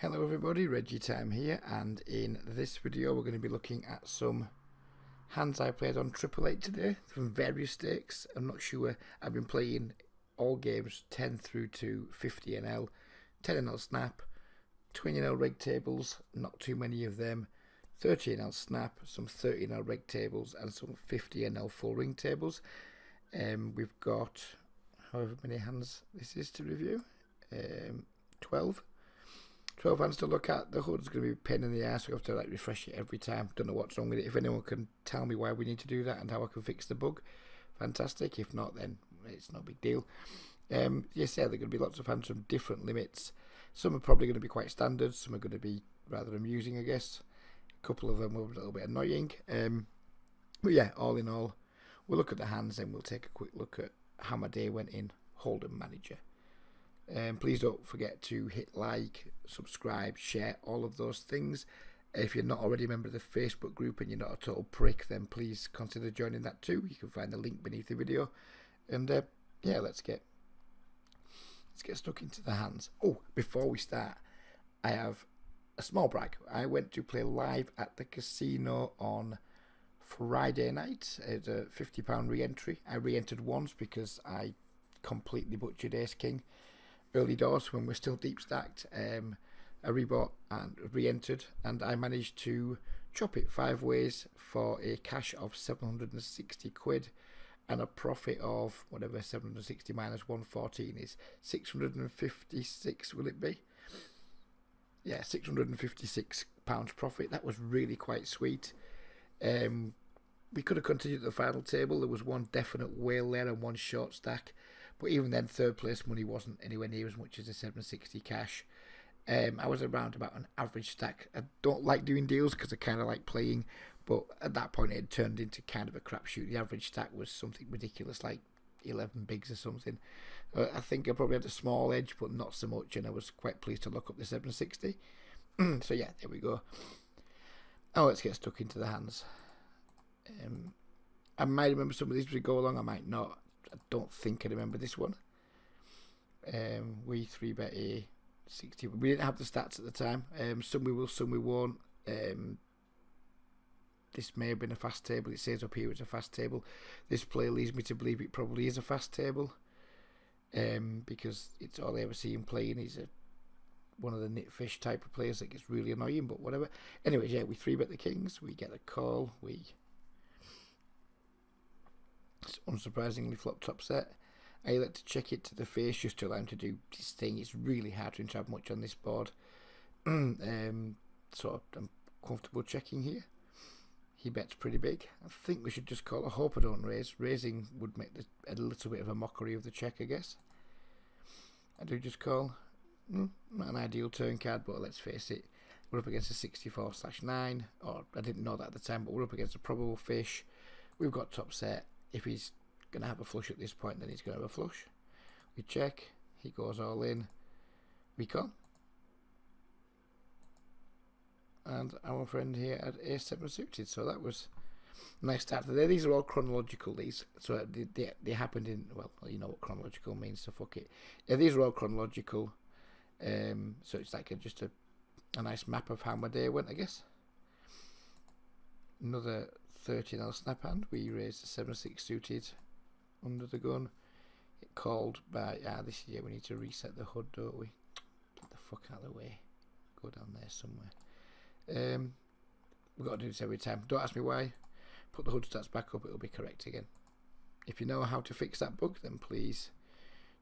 Hello everybody, Reggie Time here, and in this video we're going to be looking at some hands I played on Triple Eight today from various stakes. I'm not sure, I've been playing all games 10 through to 50NL, 10NL snap, 20NL reg tables, not too many of them, 30NL snap, some 30NL reg tables and some 50NL full ring tables. We've got however many hands this is to review, 12 hands to look at. The hood's going to be a pain in the ass. We have to like refresh it every time. Don't know what's wrong with it. If anyone can tell me why we need to do that and how I can fix the bug, fantastic. If not, then it's no big deal. Yes, yeah, there are going to be lots of hands from different limits. Some are probably going to be quite standard. Some are going to be rather amusing, I guess. A couple of them were a little bit annoying. But yeah, all in all, we'll look at the hands and we'll take a quick look at how my day went in Hold'em Manager. Please don't forget to hit like, subscribe, share, all of those things. If you're not already a member of the Facebook group and you're not a total prick, then please consider joining that too. You can find the link beneath the video. And yeah, let's get stuck into the hands. Oh, before we start, I have a small brag. I went to play live at the casino on Friday night. It's a £50 re-entry. I re-entered once because I completely butchered Ace King early doors when we're still deep stacked. I rebought and re-entered, and I managed to chop it 5 ways for a cash of 760 quid and a profit of whatever 760 minus 114 is 656, will it be? Yeah, £656 profit. That was really quite sweet. We could have continued at the final table. There was one definite whale there and one short stack, but even then third place money wasn't anywhere near as much as the 760 cash. I was around about an average stack. I don't like doing deals because I kind of like playing, but at that point it had turned into kind of a crapshoot. The average stack was something ridiculous, like 11 bigs or something. I think I probably had a small edge, but not so much, and I was quite pleased to lock up the 760. So yeah, there we go. Now let's get stuck into the hands. I might remember some of these as we go along, I might not. I don't think I remember this one. We 3-bet a 60. We didn't have the stats at the time. Some we will, some we won't. This may have been a fast table. It says up here it's a fast table. This play leads me to believe it probably is a fast table, because it's all I ever see him playing. He's one of the nitfish type of players that gets really annoying, but whatever. Anyways, yeah, we 3-bet the kings. We get a call. We unsurprisingly flop top set. I like to check it to the face just to allow him to do this thing. It's really hard to have much on this board. So I'm comfortable checking here. He bets pretty big. I think we should just call. I hope I don't raise. Raising would make a little bit of a mockery of the check, I guess. I do just call. Not an ideal turn card, but let's face it, we're up against a 64/9, or I didn't know that at the time, but we're up against a probable fish. We've got top set. If he's going to have a flush at this point, then he's going to have a flush. We check. He goes all in. We call. And our friend here had A7 suited. So that was a nice start to the day. These are all chronological, these. So they happened in, well, you know what chronological means, so fuck it. Yeah, these are all chronological. So it's like just a nice map of how my day went, I guess. Another 13L snap hand. We raised the 7-6 suited under the gun. It called by this is, yeah, we need to reset the hood, don't we? Get the fuck out of the way. Go down there somewhere. We've got to do this every time. Don't ask me why. Put the hood stats back up, it'll be correct again. If you know how to fix that bug, then please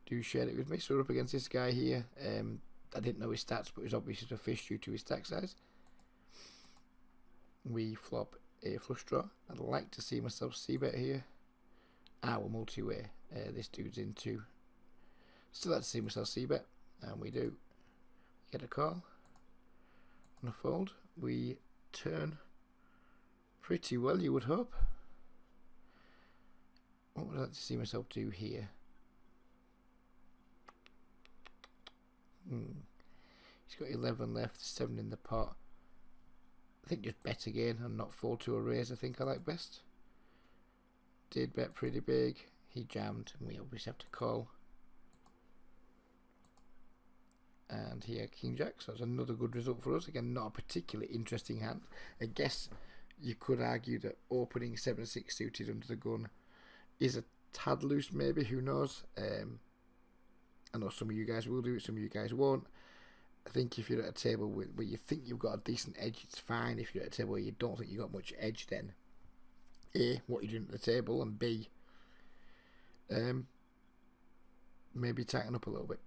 do share it with me. So we're up against this guy here. I didn't know his stats, but he's obviously a fish due to his stack size. We flop a flush draw. I'd like to see myself c-bet here. We're multi-way. This dude's into. Still like to see myself c-bet, and we do. Get a call. On a fold. We turn pretty well, you would hope. What would I like to see myself do here? He's got 11 left, 7 in the pot. I think just bet again and not fall to a raise. I think I like best. Did bet pretty big. He jammed, and we obviously have to call. and here King Jack, so that's another good result for us. Again, not a particularly interesting hand. I guess you could argue that opening 7-6 suited under the gun is a tad loose, maybe, who knows. I know some of you guys will do it, some of you guys won't. I think if you're at a table where you think you've got a decent edge, it's fine. If you're at a table where you don't think you've got much edge, then A, what you're doing at the table, and B, maybe tighten up a little bit.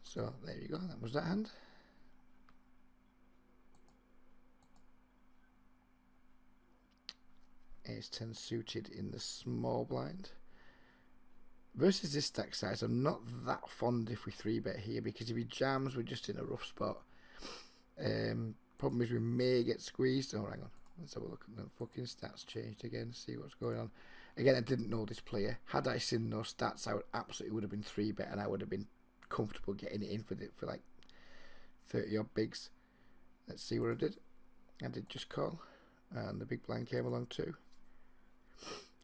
So there you go, that was that hand. Ace 10 suited in the small blind. Versus this stack size, I'm not that fond if we 3-bet here, because if he jams, we're just in a rough spot. Problem is we may get squeezed. Oh, hang on. Let's have a look at the fucking stats changed again, see what's going on. Again, I didn't know this player. Had I seen those stats, I would have been 3-bet, and I would have been comfortable getting it in for like 30 odd bigs. Let's see what I did. I did just call, and the big blind came along too.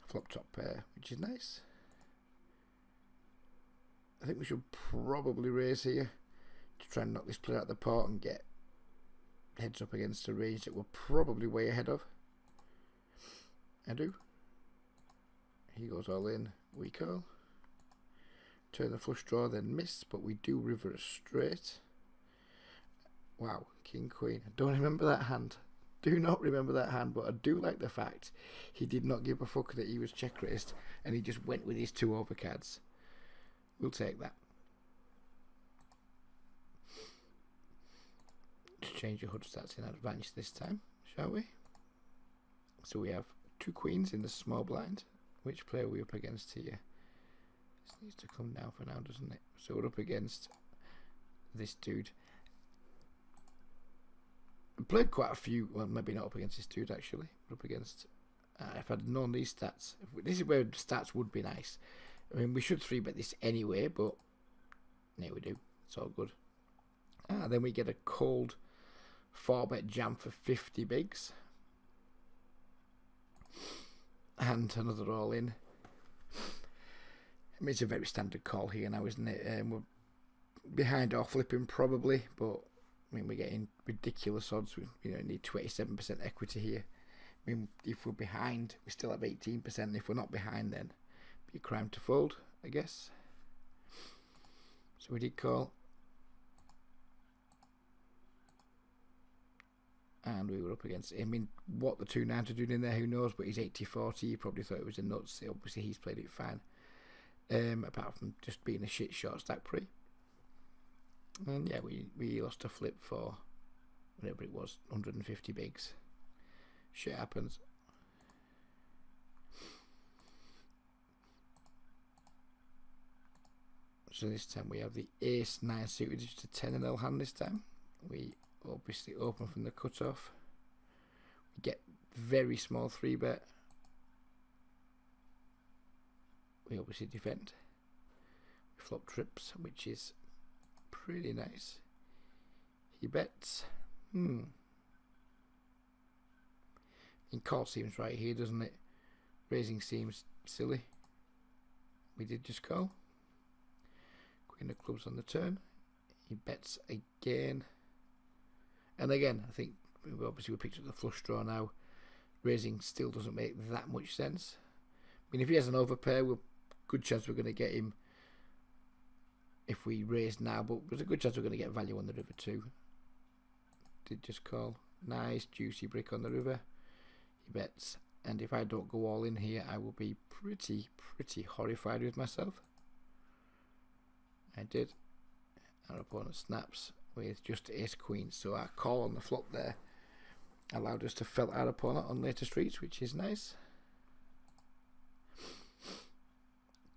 Flop top pair, which is nice. I think we should probably raise here to try and knock this player out of the pot and get heads up against a range that we're probably way ahead of. I do. He goes all in, we call. Turn the flush draw, then miss, but we do river a straight. Wow, King Queen. I don't remember that hand. Do not remember that hand, but I do like the fact he did not give a fuck that he was check raised and he just went with his 2 overcards. We'll take that. Let's change your HUD stats in advantage this time, shall we? So we have 2 queens in the small blind. Which player are we up against here? This needs to come down for now, doesn't it? So we're up against this dude. I played quite a few, well, maybe not up against this dude actually. We're up against, if I'd known these stats, this is where stats would be nice. I mean, we should 3-bet this anyway, but there we do. It's all good. Then we get a cold 4-bet jam for 50 bigs. And another all in. I mean, it's a very standard call here now, isn't it? We're behind or flipping probably, but I mean, we're getting ridiculous odds. We need 27% equity here. I mean, if we're behind, we still have 18%. If we're not behind, then be a crime to fold, I guess. So we did call. And we were up against, I mean, what the 2 9s are doing in there, who knows, but he's 80-40, you probably thought it was a nuts. Obviously he's played it fine, apart from just being a shit short stack pre. And yeah, we lost a flip for whatever it was, 150 bigs. Shit happens. So this time we have the ace 9 suited, just a 10 and L hand this time. We obviously open from the cutoff. We get very small 3-bet. We obviously defend. We flop trips, which is pretty nice. He bets. In call seems right here, doesn't it? Raising seems silly. We did just call. Queen of clubs on the turn. He bets again. And again, I think obviously we picked up the flush draw now. Raising still doesn't make that much sense. I mean, if he has an overpair, we're good chance we're going to get him if we raise now, but there's a good chance we're going to get value on the river too. Did just call. Nice juicy brick on the river. He bets, and if I don't go all in here, I will be pretty horrified with myself. I did. Our opponent snaps with just ace queen, so our call on the flop there allowed us to felt our opponent on later streets, which is nice.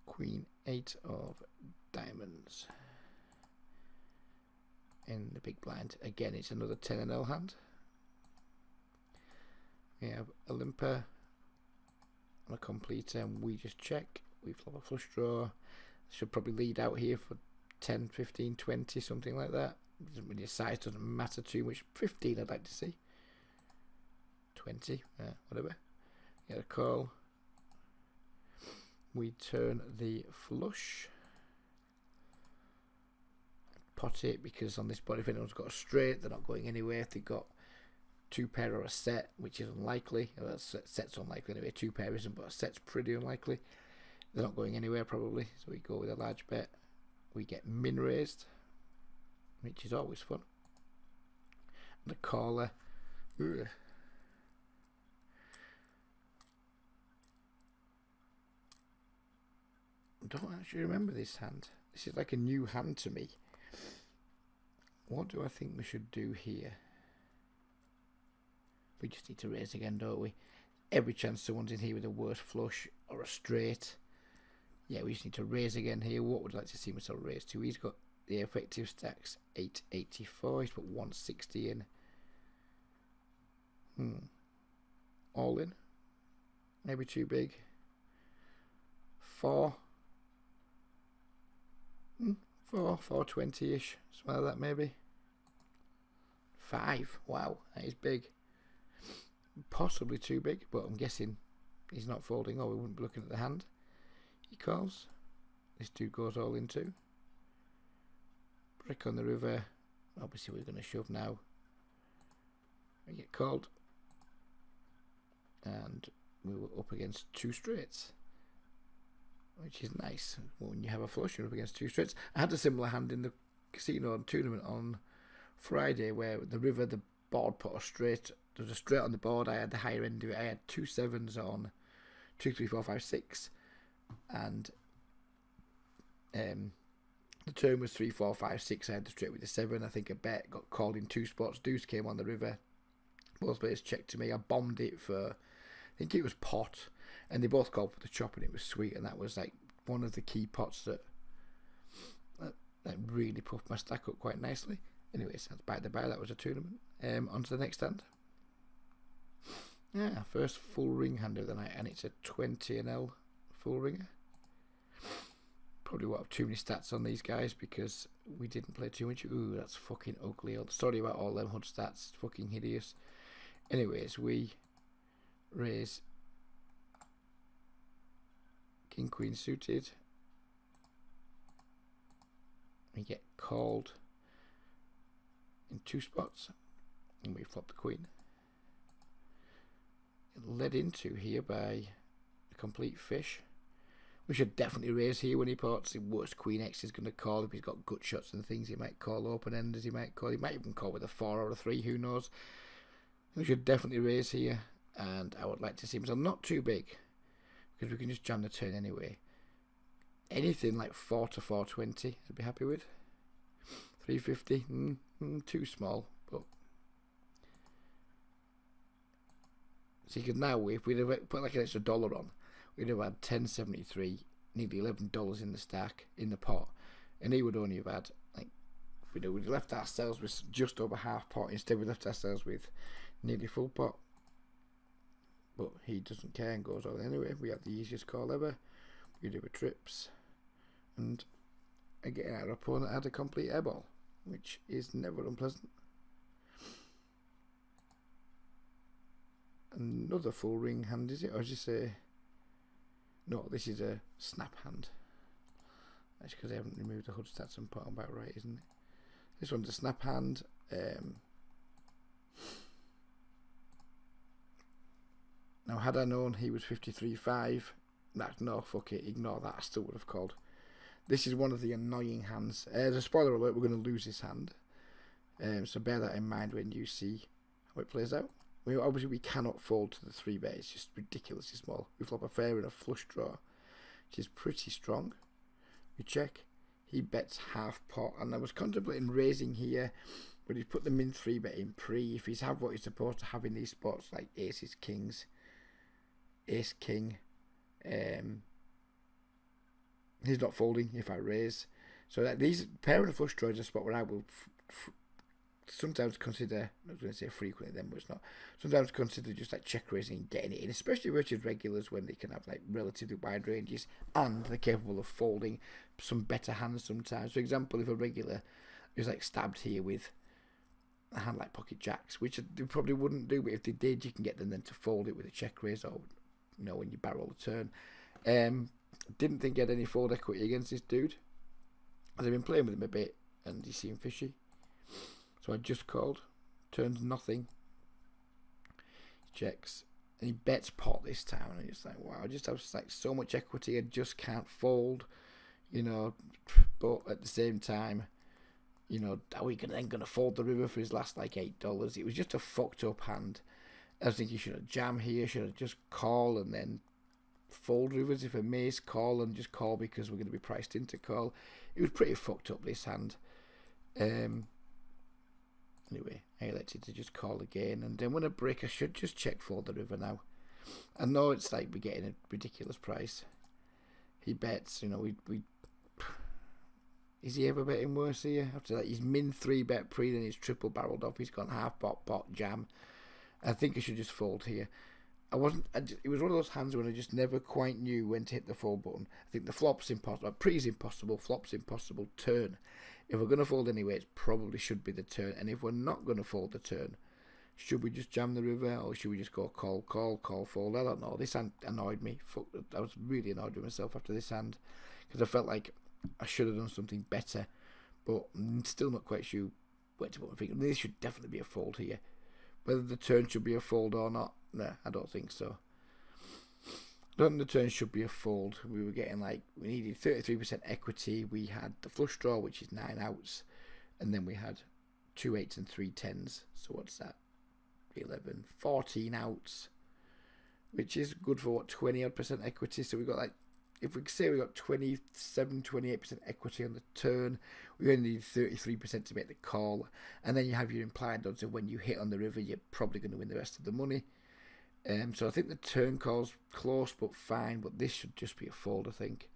Queen 8 of diamonds in the big blind. Again, it's another 10 and L hand. We have a limper on a completer, and we just check. We flop a flush draw. Should probably lead out here for 10, 15, 20, something like that. Doesn't really, size doesn't matter too much. 15 I'd like to see. 20, whatever. Get a call. We turn the flush. pot it, because on this board, if anyone's got a straight, they're not going anywhere. If they've got two pair or a set, which is unlikely, well, set's unlikely anyway, two pair isn't, but a set's pretty unlikely, they're not going anywhere probably. So we go with a large bet. We get min raised, which is always fun. And a caller. Ugh. I don't actually remember this hand. This is like a new hand to me. What do I think we should do here? We just need to raise again, don't we? Every chance someone's in here with a worse flush or a straight. Yeah, we just need to raise again here. What would I like to see myself raise to? He's got the effective stacks 884. He's put 160 in. All in. Maybe too big. 4. 420-ish. Something like that maybe. 5. Wow, that is big. Possibly too big, but I'm guessing he's not folding, or we wouldn't be looking at the hand. He calls. This dude goes all in too. Brick on the river. Obviously we're going to shove now. We get called. And we were up against two straights, which is nice. When you have a flush, you're up against two straights. I had a similar hand in the casino tournament on Friday, where the river, the board put a straight. There was a straight on the board. I had the higher end of it. I had 2 7s on 2, 3, 4, 5, 6, and the turn was 3, 4, 5, 6. I had the straight with the 7. I think a bet got called in 2 spots. Deuce came on the river. Both players checked to me. I bombed it for, I think it was pot, and they both called for the chop, and it was sweet. And that was like one of the key pots that really puffed my stack up quite nicely. Anyways, that's by the by. That was a tournament. On to the next hand. Yeah, first full ring hand of the night, and it's a 20 NL full ringer. Probably won't have too many stats on these guys because we didn't play too much. Ooh, that's fucking ugly. Sorry about all them HUD stats. It's fucking hideous. Anyways, we raise King Queen suited. We get called in 2 spots, and we flop the queen. Led into here by a complete fish. We should definitely raise here when he pots. The worst queen X is going to call. If he's got gut shots and things, he might call open enders. He might even call with a 4 or a 3. Who knows? We should definitely raise here, and I would like to see him. So not too big, because we can just jam the turn anyway. Anything like 4 to 420, I'd be happy with. 350, too small, but. So you could now, if we'd have put like an extra $1 on, we'd have had 10.73, nearly $11 in the stack, in the pot, and he would only have had, like, we'd left ourselves with just over half pot. Instead we left ourselves with nearly full pot. But he doesn't care and goes all anyway. We have the easiest call ever. We do a trips, and again our opponent had a complete airball, which is never unpleasant. Another full ring hand, is it? Or did you say? No, this is a snap hand. That's because I haven't removed the HUD stats and put them back right, isn't it? This one's a snap hand. Now, had I known he was 53.5, no, fuck it, ignore that. I still would have called. This is one of the annoying hands. As a spoiler alert, we're going to lose this hand. So bear that in mind when you see how it plays out. Obviously we cannot fold to the 3-bet. It's just ridiculously small. We flop a fair and a flush draw, which is pretty strong. We check. He bets half pot, and I was contemplating raising here, but he's put the min 3-bet in pre. If he's have what he's supposed to have in these spots, like aces, kings, ace, king, he's not folding if I raise. So that these pair and a flush draw is a spot where I will sometimes consider, I was going to say frequently then, but it's not, sometimes consider just like check raising and getting it in, especially versus regulars when they can have like relatively wide ranges and they're capable of folding some better hands sometimes. For example, if a regular is like stabbed here with a hand like pocket jacks, which they probably wouldn't do, but if they did, you can get them then to fold it with a check raise, or you know, when you barrel the turn. Didn't think he had any fold equity against this dude, as I've been playing with him a bit. and he seemed fishy. So I just called, turns nothing, checks, and he bets pot this time, and it's like, wow, I just have like so much equity, I just can't fold, you know. But at the same time, you know, are we then going to fold the river for his last like $8? It was just a fucked up hand. I think he should have jammed here, should have just call and then fold rivers if a mace, call and just call because we're going to be priced into call. It was pretty fucked up, this hand. Anyway, I elected to just call again, and then when I break I should just check fold the river now. I know it's like we're getting a ridiculous price. He bets, you know, we is he ever betting worse here? After that, he's min 3-bet pre, then he's triple barreled off. He's gone half pot, jam. I think I should just fold here. It was one of those hands when I just never quite knew when to hit the fold button. I think the flop's impossible, pre's impossible, flop's impossible, turn. If we're going to fold anyway, it probably should be the turn. And if we're not going to fold the turn, should we just jam the river, or should we just go call, fold? I don't know. This hand annoyed me. I was really annoyed with myself after this hand, because I felt like I should have done something better, but I'm still not quite sure where to put my finger. This should definitely be a fold here. Whether the turn should be a fold or not, no, I don't think so. I don't think the turn should be a fold. We were getting like, we needed 33% equity. We had the flush draw, which is 9 outs, and then we had 2 8s and 3 10s. So what's that? 11, 14 outs, which is good for what, 20% equity. So we got like, if we say we got 28% equity on the turn, we only need 33% to make the call, and then you have your implied odds of when you hit on the river, you're probably going to win the rest of the money. So I think the turn call's close but fine, but this should just be a fold, I think,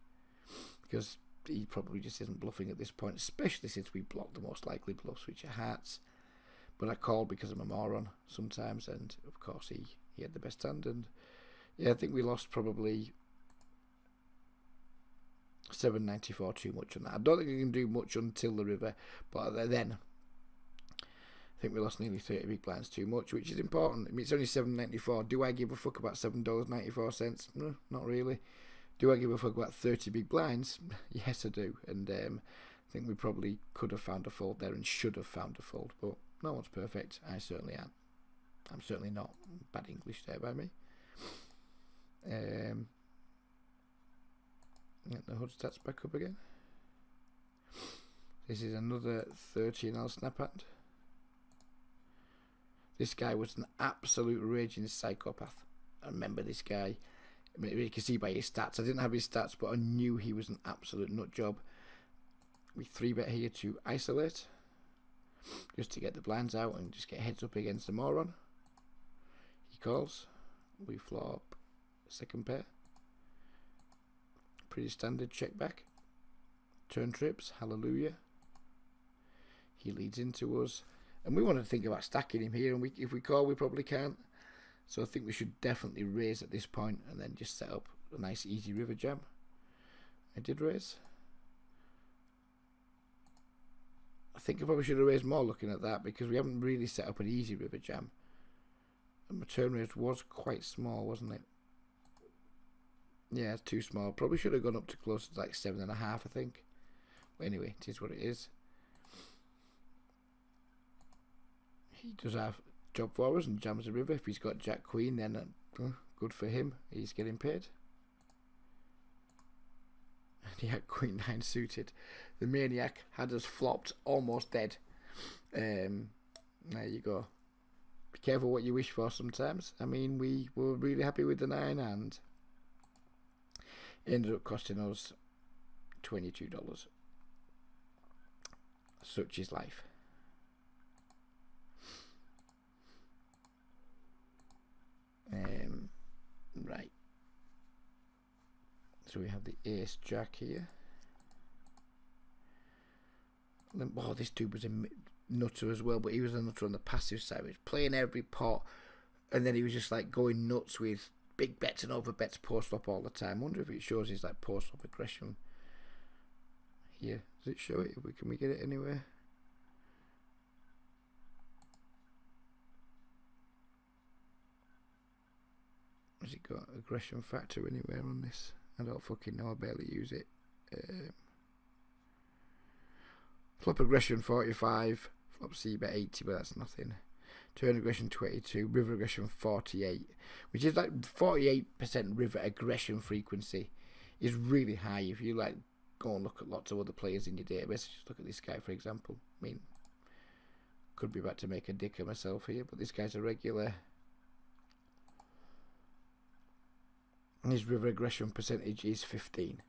because he probably just isn't bluffing at this point, especially since we blocked the most likely bluffs, which are hearts. But I called because I'm a moron sometimes, and of course he had the best hand, and yeah, I think we lost probably $7.94 too much on that. I don't think we can do much until the river, but then I think we lost nearly 30 big blinds too much, which is important. I mean, it's only $7.94. Do I give a fuck about $7.94? No, not really. Do I give a fuck about 30 big blinds? Yes, I do. And I think we probably could have found a fold there and should have found a fold, but no one's perfect. I certainly am. I'm certainly not. Bad English there by me. Get the HUD stats back up again. This is another 13L snap hand. This guy was an absolute raging psychopath. I remember this guy. I mean, you can see by his stats. I didn't have his stats, but I knew he was an absolute nut job. We 3-bet here to isolate, just to get the blinds out and just get heads up against the moron. He calls. We flop second pair. Pretty standard check back. Turn trips, hallelujah. He leads into us, and we want to think about stacking him here, and if we call we probably can't. So I think we should definitely raise at this point and then just set up a nice easy river jam. I did raise. I think I probably should have raised more looking at that, because we haven't really set up an easy river jam. And my turn raise was quite small, wasn't it? Yeah, it's too small. Probably should have gone up to closer to like 7.5, I think. But anyway, it is what it is. He does have job for us and jams the river. If he's got Jack Queen, then good for him. He's getting paid. And he had Queen 9 suited. The maniac had us flopped, almost dead. There you go. Be careful what you wish for sometimes. I mean, we were really happy with the 9, and it ended up costing us $22. Such is life. Right. So we have the ace jack here. Oh, this dude was a nutter as well, but he was a nutter on the passive side. He was playing every pot, and then he was just like going nuts with big bets and over bets post flop all the time. I wonder if it shows his like post flop aggression here. Does it show it? Can we get it anywhere? Has it got aggression factor anywhere on this? I don't fucking know. I barely use it. Flop aggression 45, flop C bet 80, but that's nothing. Turn aggression 22, river aggression 48, which is like 48% river aggression frequency is really high. If you like go and look at lots of other players in your database, just look at this guy for example. I mean, could be about to make a dick of myself here, but this guy's a regular. And his river aggression percentage is 15.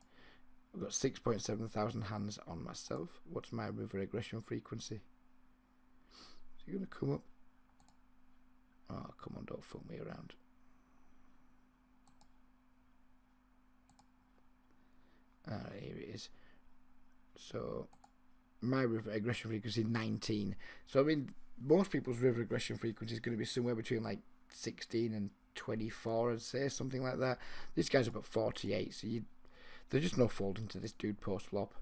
I've got 6.7 thousand hands on myself. What's my river aggression frequency? Is he going to come up? Oh, come on, don't fuck me around. Here it is. So, my river aggression frequency 19. So, I mean, most people's river aggression frequency is going to be somewhere between like 16 and 24, I'd say, something like that. This guy's up at 48, so there's just no folding to this dude post flop.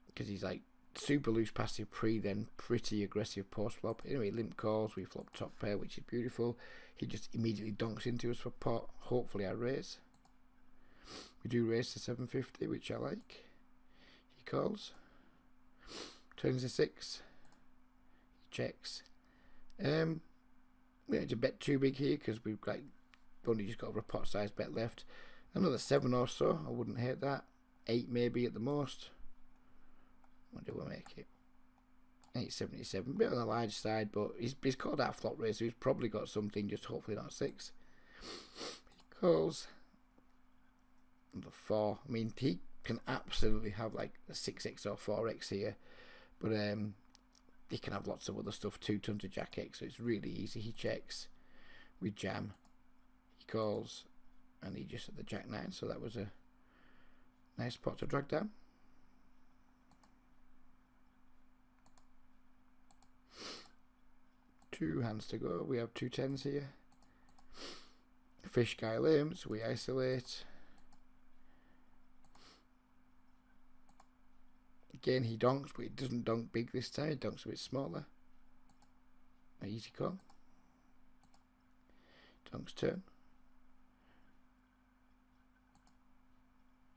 Because he's like super loose passive pre, then pretty aggressive post flop. Anyway, limp calls, we flop top pair, which is beautiful. He just immediately donks into us for pot. Hopefully I raise. We do raise to 750, which I like. He calls. Turns to 6. He checks. We had to bet too big here because we've like only just got over a pot size bet left. Another 7 or so, I wouldn't hate that. 8 maybe at the most. What do we make it? 877, bit on the large side, but he's called out flop raise, so he's probably got something, just hopefully not 6. He calls. Number 4. I mean, he can absolutely have like a 6x or 4x here, but he can have lots of other stuff, 2 tons of jack X, so it's really easy. He checks, we jam, he calls, and he just at the jack 9, so that was a nice pot to drag down. Two hands to go. We have 2 10s here. Fish guy limps, we isolate. Again, he donks, but he doesn't donk big this time. He donks a bit smaller. An easy call. Donks turn.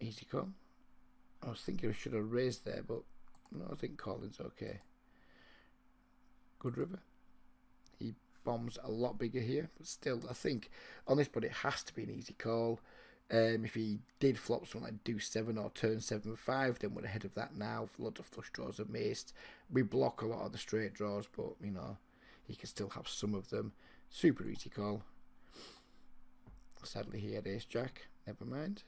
Easy call. I was thinking I should have raised there, but no, I think calling's okay. Good river. He bombs a lot bigger here, but still, I think on this, but it has to be an easy call. If he did flop something like deuce 7 or turn 7-5, then we're ahead of that now. Lots of flush draws are maced. We block a lot of the straight draws, but you know, he can still have some of them. Super easy call. Sadly, he had ace jack. Never mind.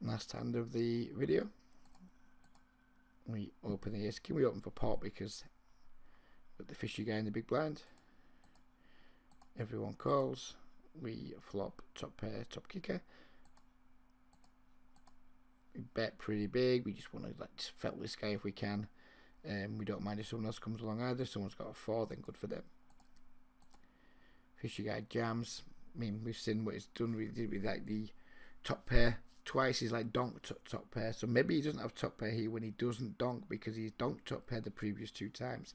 Last hand of the video. We open the ace king. We open for pot because with the fishy guy in the big blind. Everyone calls. We flop top pair, top kicker. We bet pretty big. We just want to like just felt this guy if we can. We don't mind if someone else comes along either. Someone's got a 4, then good for them. Fishy guy jams. I mean, we've seen what it's done. We did with like the top pair twice. He's like donked top pair. So maybe he doesn't have top pair here when he doesn't donk because he's donked top pair the previous 2 times.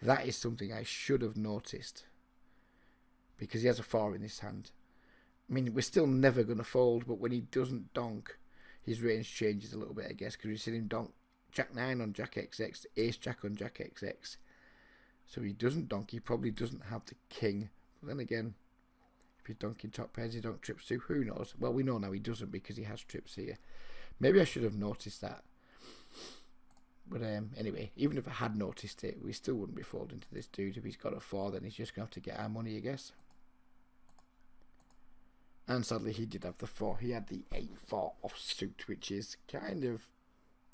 That is something I should have noticed because he has a 4 in this hand. I mean, we're still never going to fold, but when he doesn't donk, his range changes a little bit, I guess, because we've seen him donk jack 9 on jack XX, ace jack on jack XX. So he doesn't donk, he probably doesn't have the king. But then again, if he's donking top pairs, he don't trips too, who knows? Well, we know now he doesn't because he has trips here. Maybe I should have noticed that. But anyway, even if I had noticed it, we still wouldn't be folding to this dude. If he's got a 4, then he's just going to have to get our money, I guess. And sadly, he did have the 4. He had the 8-4 offsuit, which is kind of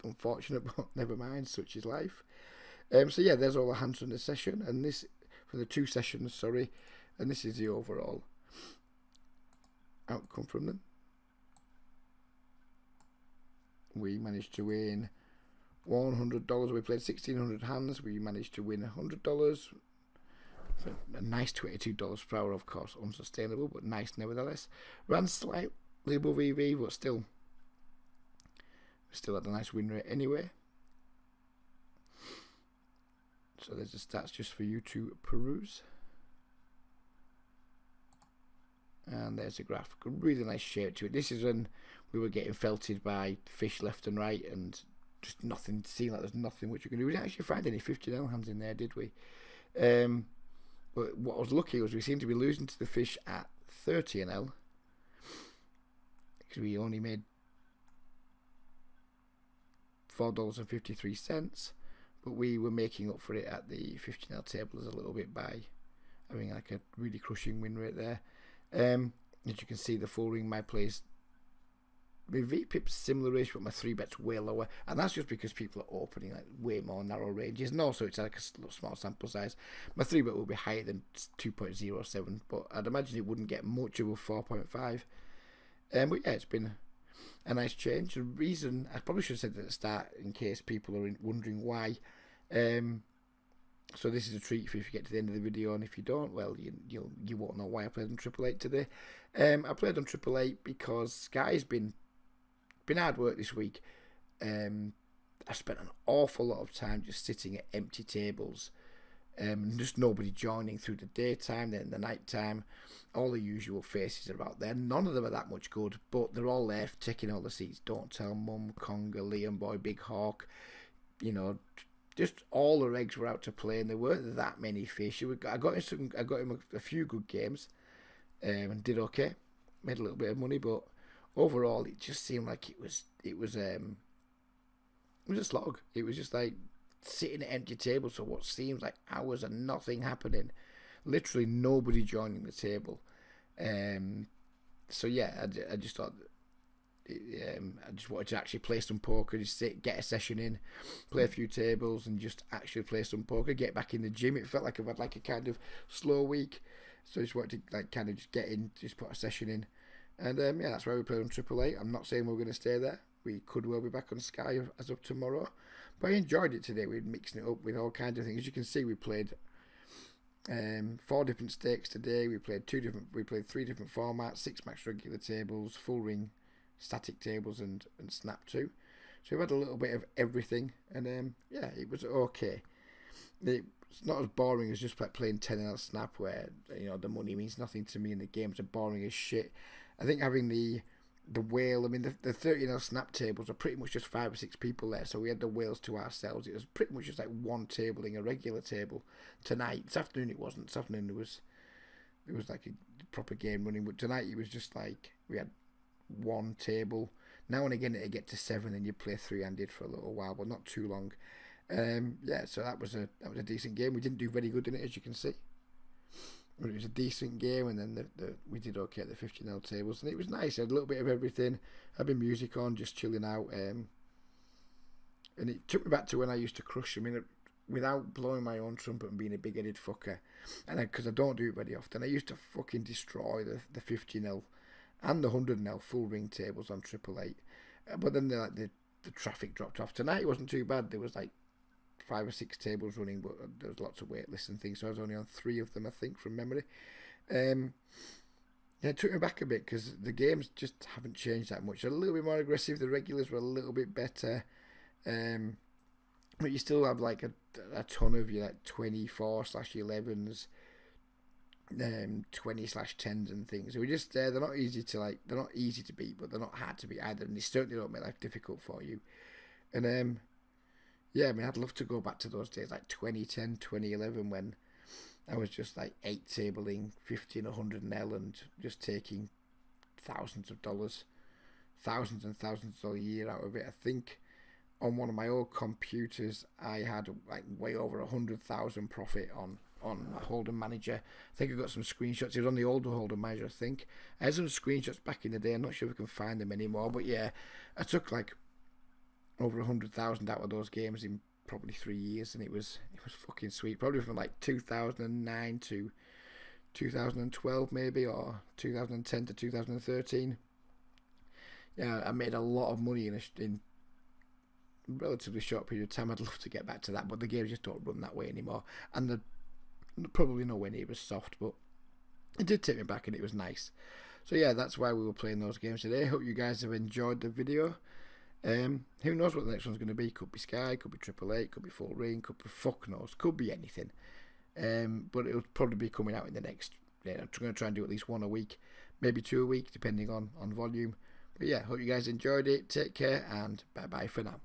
unfortunate, but never mind, such is life. So yeah, there's all the hands from the session, and this, from the 2 sessions, sorry, and this is the overall outcome from them. We managed to win $100. We played 1,600 hands. We managed to win $100. A nice $22 per hour, of course, unsustainable, but nice nevertheless. Ran slightly above EV, but still had a nice win rate anyway. So there's the stats just for you to peruse. And there's a graph. Really nice shape to it. This is when we were getting felted by fish left and right, and just nothing, seemed like there's nothing which we can do. We didn't actually find any 15L hands in there, did we? But what I was lucky was we seemed to be losing to the fish at 30NL, because we only made $4.53, but we were making up for it at the 15L tables a little bit by having like a really crushing win rate there. As you can see, the full ring, my plays, my VPIP's similar range, but my 3-bet's way lower, and that's just because people are opening like way more narrow ranges, and also it's like a small sample size. My 3-bet will be higher than 2.07, but I'd imagine it wouldn't get much above 4.5. But yeah, it's been a nice change. The reason, I probably should have said at the start in case people are wondering why. So this is a treat for if you get to the end of the video, and if you don't, well, you won't know why I played on 888 today. I played on 888 because Sky's been hard work this week. I spent an awful lot of time just sitting at empty tables, just nobody joining through the daytime, then the night time. All the usual faces are out there. None of them are that much good, but they're all there taking all the seats. Don't Tell, Mum, Conga, Liam Boy, Big Hawk, you know, just all the regs were out to play, and there weren't that many fish. I got him a few good games, and did okay. Made a little bit of money, but overall, it just seemed like it was a slog. It was just like sitting at empty tables for what seems like hours and nothing happening. Literally nobody joining the table. So yeah, I just thought, I just wanted to actually play some poker, just sit, get a session in, play a few tables, and just actually play some poker. Get back in the gym. It felt like I've had like a kind of slow week, so I just wanted to like kind of just get in, just put a session in. And yeah, that's why we played on 888. I'm not saying we're going to stay there. We could well be back on Sky as of tomorrow. But I enjoyed it today. We're mixing it up with all kinds of things. As you can see, we played 4 different stakes today. We played 3 different formats: 6 max regular tables, full ring, static tables, and snap 2. So we've had a little bit of everything, and yeah, it was okay. It's not as boring as just like playing 10L snap, where you know the money means nothing to me and the games are boring as shit. I think having the whale, I mean the 13L snap tables are pretty much just 5 or 6 people there, so we had the whales to ourselves. It was pretty much just like one tabling a regular table. Tonight, this afternoon it wasn't. This afternoon it was like a proper game running, but tonight it was just like we had one table. Now and again it'd get to 7 and you'd play 3-handed for a little while, but not too long. Yeah, so that was a decent game. We didn't do very good in it, as you can see, but it was a decent game. And then we did okay at the 15L tables, and it was nice. I had a little bit of everything. Had my music on, just chilling out, and it took me back to when I used to crush. I mean, without blowing my own trumpet and being a big-headed fucker, and because I don't do it very often, I used to fucking destroy the 15L and the 100L full ring tables on 888. But then the traffic dropped off. Tonight it wasn't too bad. There was like 5 or 6 tables running, but there was lots of wait lists and things, so I was only on 3 of them, I think, from memory. Yeah, it took me back a bit because the games just haven't changed that much. They're a little bit more aggressive. The regulars were a little bit better, but you still have like a ton of your like 24/11s, 20/10s and things. So we just they're not easy to beat, but they're not hard to beat either, and they certainly don't make life difficult for you. And yeah, I mean, I'd love to go back to those days like 2010, 2011, when I was just like 8 tabling 50 and 100L and just taking thousands of dollars, thousands and thousands a year out of it. I think on one of my old computers I had like way over 100,000 profit on my Holden Manager. I think I got some screenshots. It was on the older Holden Manager, I think. I had some screenshots back in the day. I'm not sure if we can find them anymore, but yeah, I took like over 100,000 out of those games in probably 3 years, and it was fucking sweet. Probably from like 2009 to 2012 maybe, or 2010 to 2013. Yeah, I made a lot of money in a relatively short period of time. I'd love to get back to that, but the games just don't run that way anymore, and they're probably nowhere near as soft, but it did take me back and it was nice. So yeah, that's why we were playing those games today. Hope you guys have enjoyed the video. Who knows what the next one's going to be? Could be Sky, could be 888, could be Full Ring, could be fuck knows, could be anything. But it'll probably be coming out in the next. I'm going to try and do at least one a week, maybe 2 a week depending on volume. But yeah, hope you guys enjoyed it. Take care and bye bye for now.